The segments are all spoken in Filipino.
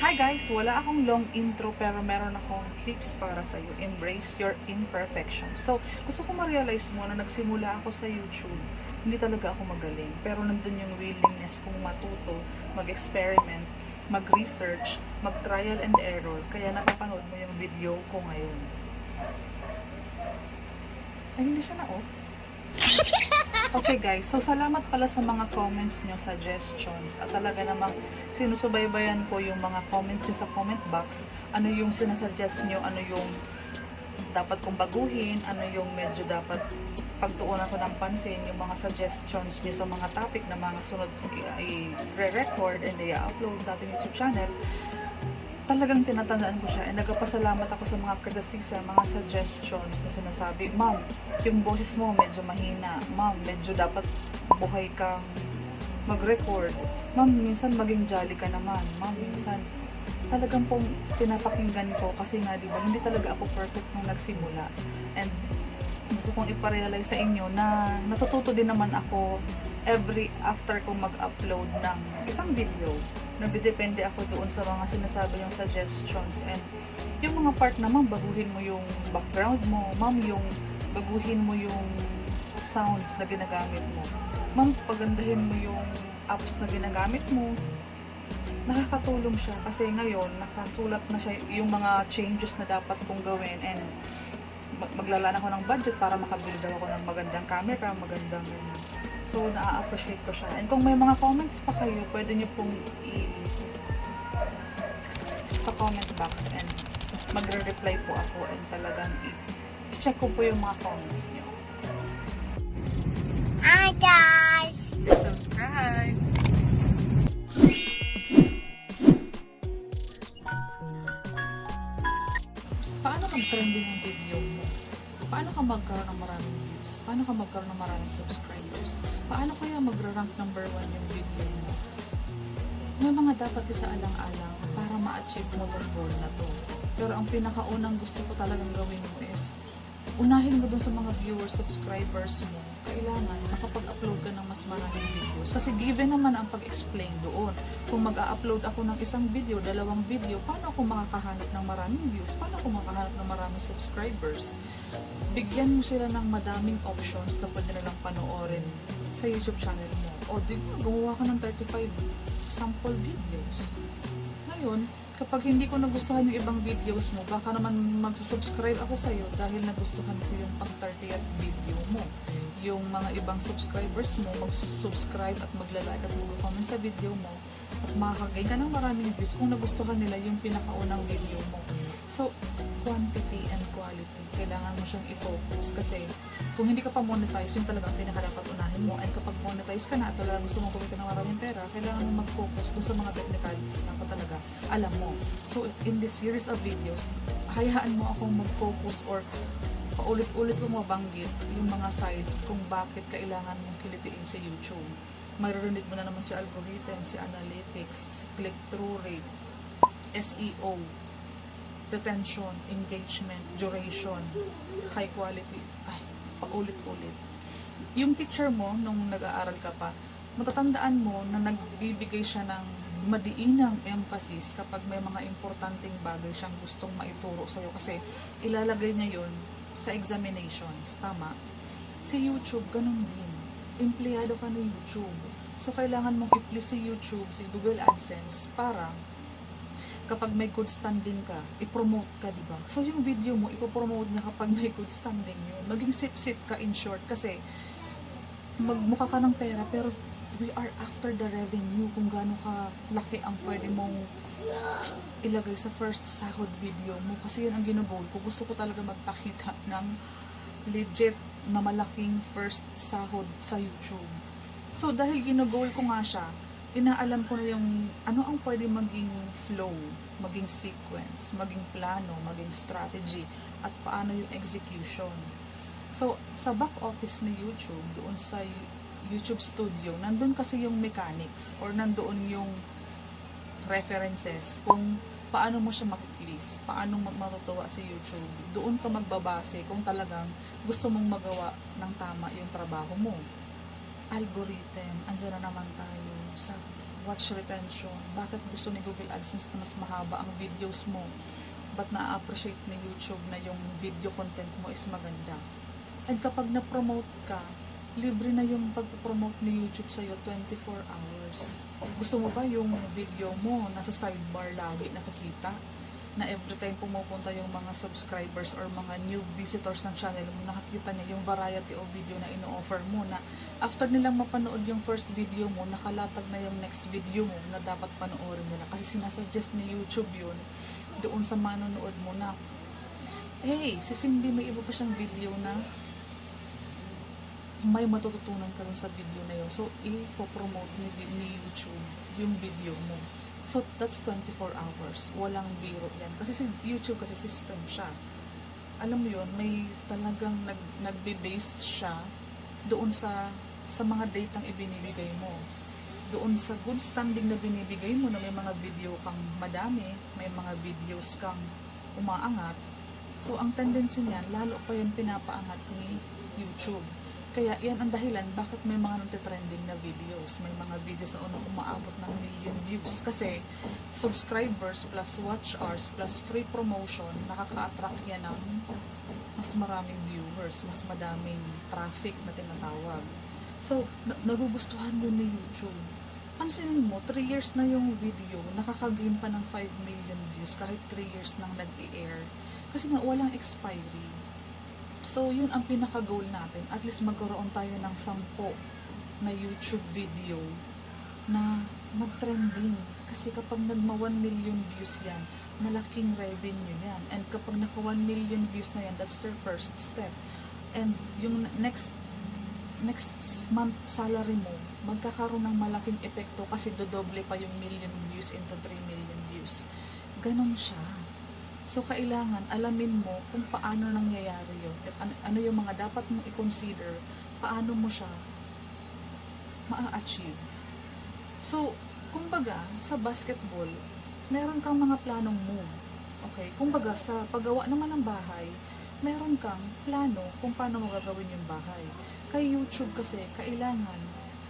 Hi guys! Wala akong long intro pero meron akong tips para sa iyo. Embrace your imperfection. So, gusto ko ma-realize mo na nagsimula ako sa YouTube. Hindi talaga ako magaling. Pero nandun yung willingness kong matuto, mag-experiment, mag-research, mag-trial and error. Kaya napapanood mo yung video ko ngayon. Ay, hindi siya na-off. Okay guys, so salamat pala sa mga comments nyo, suggestions, at talaga namang sinusubaybayan ko yung mga comments nyo sa comment box. Ano yung sinasuggest nyo, ano yung dapat kong baguhin, ano yung medyo dapat pagtuunan ko ng pansin, yung mga suggestions nyo sa mga topic na mga sunod kong i-record and i-upload sa ating YouTube channel. Talagang tinatandaan ko siya, and nagpapasalamat ako sa mga criticism, mga suggestions na sinasabi, ma'am, yung boses mo medyo mahina, ma'am, medyo dapat buhay kang mag-record, ma'am, minsan maging jolly ka naman, ma'am, minsan talagang pong pinapakinggan ko kasi nga, di ba, hindi talaga ako perfect nung nagsimula, and gusto kong iparealize sa inyo na natututo din naman ako every after kong mag-upload ng isang video. Nagdedepende ako doon sa mga sinasabi yung suggestions, and yung mga part naman, baguhin mo yung background mo, ma'am, yung baguhin mo yung sounds na ginagamit mo, ma'am, pagandahin mo yung apps na ginagamit mo. Nakakatulong siya kasi ngayon nakasulat na siya yung mga changes na dapat kong gawin, and maglalaan ako ng budget para makabili daw ako ng magandang camera, magandang so na-appreciate ko siya. And kung may mga comments pa kayo, pwede niyo pong sa comment box, and magre-reply po ako, and talagang i-check ko po yung mga comments niyo. Hi guys! Subscribe! Paano mag-trending yung video mo? Paano ka magkaroon ng maraming views? Paano ka magkaroon ng maraming subscribers? Paano kaya magra-rank number 1 yung video mo? May mga dapat isaalang-alang para ma-achieve mo tong goal na to. Pero ang pinakaunang gusto ko talagang gawin mo is unahin mo dun sa mga viewers, subscribers mo. Kailangan makapag-upload ka ng mas maraming videos. Kasi given naman ang pag-explain doon. Kung mag-a-upload ako ng isang video, 2 video, paano ako makakahanap ng maraming views? Paano ako makakahanap ng maraming subscribers? Bigyan mo sila ng madaming options na pwede nilang panoorin sa YouTube channel mo. O di ba, gumawa ka ng 35 sample videos. Ngayon, kapag hindi ko nagustuhan yung ibang videos mo, baka naman mag-subscribe ako sa'yo dahil nagustuhan ko yung pang 30th video mo. Yung mga ibang subscribers mo, mag-subscribe at magla-like at mag-comment sa video mo, at makakagain ka ng maraming views kung nagustuhan nila yung pinakaunang video mo. So, quantity and quality, kailangan mo siyang i-focus kasi kung hindi ka pa monetize, yun talaga ang pinakadapat unahin mo. And kapag monetize ka na at talagang gusto mong kumita ng maraming pera, kailangan mo mag-focus dun sa mga technicalities na talaga alam mo. So, in this series of videos, hayaan mo akong mag-focus or paulit-ulit kong mabanggit yung mga side kung bakit kailangan mong kilitiin sa YouTube. Maririnig mo na naman si algorithm, si analytics, si click-through rate, SEO, retention, engagement, duration, high quality, paulit-ulit. Yung teacher mo, nung nag-aaral ka pa, matatandaan mo na nagbibigay siya ng madiinang emphasis kapag may mga importanteng bagay siyang gustong maituro sa'yo kasi ilalagay niya yun sa examinations. Tama? Si YouTube, ganun din. Empleyado ka ni YouTube. So, kailangan mong i-please si YouTube, si Google AdSense, para kapag may good standing ka, i-promote ka, diba? So, yung video mo, ipopromote niya kapag may good standing yun. Maging sip-sip ka, in short, kasi magmukha ka ng pera, pero we are after the revenue, kung gaano ka laki ang pwede mong ilagay sa first sahod video mo. Kasi yun ang ginugol ko. Gusto ko talaga magpakita ng legit na malaking first sahod sa YouTube. So, dahil ginugol ko nga siya, inaalam ko na yung ano ang pwede maging flow, maging sequence, maging plano, maging strategy, at paano yung execution. So, sa back office ni YouTube, doon sa YouTube Studio, nandun kasi yung mechanics or nandoon yung references kung paano mo siya mag-please, paano matutuwa sa YouTube. Doon ka magbabase kung talagang gusto mong magawa ng tama yung trabaho mo. Algorithm, andyan na naman tayo sa watch retention. Bakit gusto ni Google AdSense na mas mahaba ang videos mo? Ba't na-appreciate ni YouTube na yung video content mo is maganda? And kapag na-promote ka, libre na yung pag-promote ni YouTube sa'yo 24 hours. Gusto mo ba yung video mo nasa sidebar lagi nakikita? Na every time pumupunta yung mga subscribers or mga new visitors ng channel mo, nakikita niya yung variety of video na ino-offer mo, na after nilang mapanood yung first video mo, nakalatag na yung next video mo na dapat panoorin nila. Kasi sinasuggest ni YouTube yun doon sa manonood mo na, hey, si Cindy may iba pa siyang video na may matututunan ka rin sa video na yun. So, i-promote ni YouTube yung video mo. So, that's 24 hours. Walang biro yan. Kasi si YouTube, kasi system siya. Alam mo yun, may talagang nagbe-base siya doon sa mga date ang ibinibigay mo. Doon sa good standing na binibigay mo na may mga video kang madami, may mga videos kang umaangat. So, ang tendency niyan, lalo pa yun pinapaangat ni YouTube. Kaya yan ang dahilan bakit may mga nagtitrending na videos. May mga videos na umaabot ng million views. Kasi subscribers plus watch hours plus free promotion, nakaka-attract yan ng mas maraming viewers, mas madaming traffic na tinatawag. So, nagugustuhan yun ni YouTube. Pansinin mo, 3 years na yung video, nakaka-gain pa ng 5 million views kahit 3 years nang nag-i-air. Kasi nga, walang expiry. So, yun ang pinaka-goal natin. At least magkaroon tayo ng 10 na YouTube video na mag-trending. Kasi kapag nagma 1 million views yan, malaking revenue yan. And kapag naka 1 million views na yan, that's your first step. And yung next month salary mo, magkakaroon ng malaking epekto kasi dodoble pa yung million views into 3 million views. Ganon siya. So, kailangan alamin mo kung paano nangyayari yun. At ano yung mga dapat mong i-consider, paano mo siya ma-achieve. So, kumbaga, sa basketball, meron kang mga planong move. Okay? Kumbaga, sa paggawa naman ng bahay, meron kang plano kung paano mo gagawin yung bahay. Kay YouTube kasi, kailangan,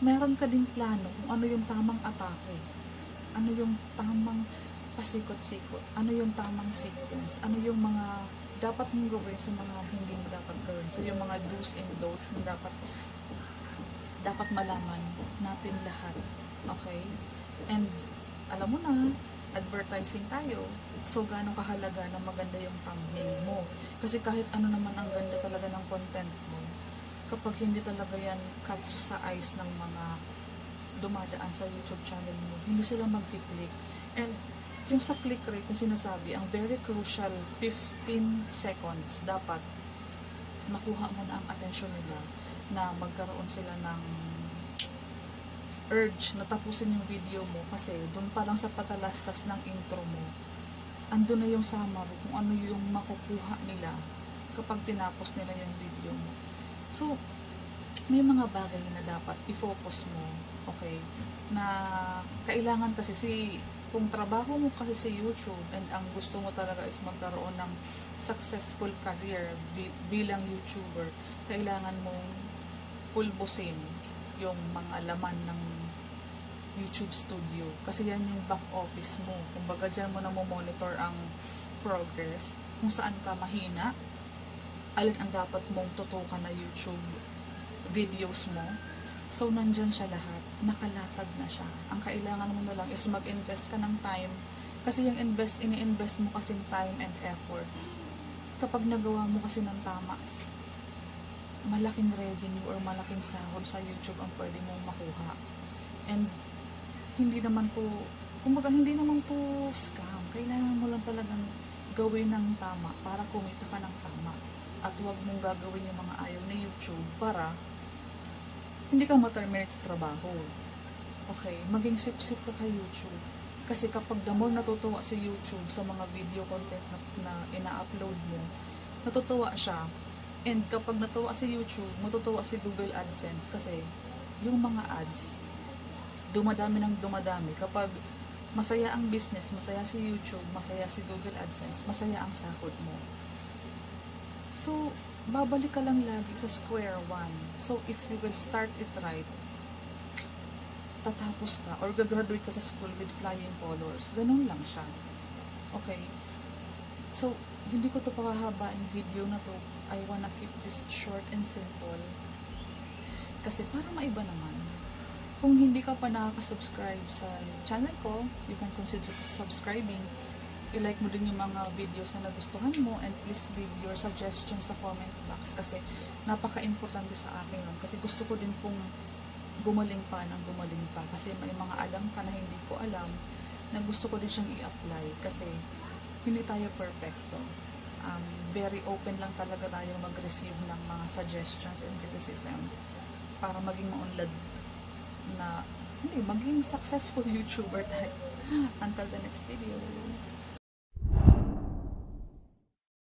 meron ka din plano kung ano yung tamang atake. Ano yung tamang pasikot-sikot, ano yung tamang sequence, ano yung mga dapat mong gawin sa mga hindi mo dapat gawin. So, yung mga do's and don'ts na dapat malaman natin lahat. Okay? And, alam mo na, advertising tayo. So, gaano kahalaga na maganda yung thumbnail mo. Kasi kahit ano naman ang ganda talaga ng content mo, kapag hindi talaga yan catch sa eyes ng mga dumadaan sa YouTube channel mo, hindi sila mag-click. And, yung sa click rate na sinasabi, ang very crucial 15 seconds, dapat makuha mo na ang attention nila na magkaroon sila ng urge na tapusin yung video mo kasi doon pa lang sa patalastas ng intro mo, andun na yung summary kung ano yung makukuha nila kapag tinapos nila yung video mo. So, may mga bagay na dapat i-focus mo, okay, na kailangan kasi kung trabaho mo kasi sa YouTube and ang gusto mo talaga is magkaroon ng successful career bilang YouTuber, kailangan mong pulbusin yung mga laman ng YouTube studio. Kasi yan yung back office mo. Kumbaga dyan mo na monitor ang progress, kung saan ka mahina, alin ang dapat mong tutukan na YouTube videos mo. So, nandyan siya lahat. Nakalatag na siya. Ang kailangan mo na lang is mag-invest ka ng time. Kasi yung ini-invest mo kasi time and effort. Kapag nagawa mo kasi ng tama, malaking revenue or malaking sahod sa YouTube ang pwede mong makuha. And, hindi naman to scam. Kailangan mo lang talagang gawin ng tama para kumita ka ng tama. At huwag mong gagawin yung mga ayaw ni YouTube para hindi ka ma-terminate sa trabaho. Okay, maging sip-sip ka kay YouTube. Kasi kapag the more natutuwa si YouTube sa mga video content na ina-upload mo, natutuwa siya. And kapag natuwa si YouTube, matutuwa si Google AdSense kasi yung mga ads, dumadami ng dumadami. Kapag masaya ang business, masaya si YouTube, masaya si Google AdSense, masaya ang sahod mo. So, babalik ka lang lagi sa square one. So, if you will start it right, tatapos ka or gagraduate ka sa school with flying colors. Ganun lang siya. Okay? So, hindi ko to pakahabain video na to. I wanna keep this short and simple. Kasi para maiba naman. Kung hindi ka pa nakaka-subscribe sa channel ko, you can consider subscribing. I-like mo din yung mga videos na nagustuhan mo, and please leave your suggestions sa comment box kasi napaka-importante sa akin yun. Kasi gusto ko din pong gumaling pa ng gumaling pa kasi may mga alam ka na hindi ko alam na gusto ko din siyang i-apply kasi hindi tayo perfecto. Very open lang talaga tayo mag-receive ng mga suggestions and criticism para maging maunlad na maging successful YouTuber tayo. Until the next video.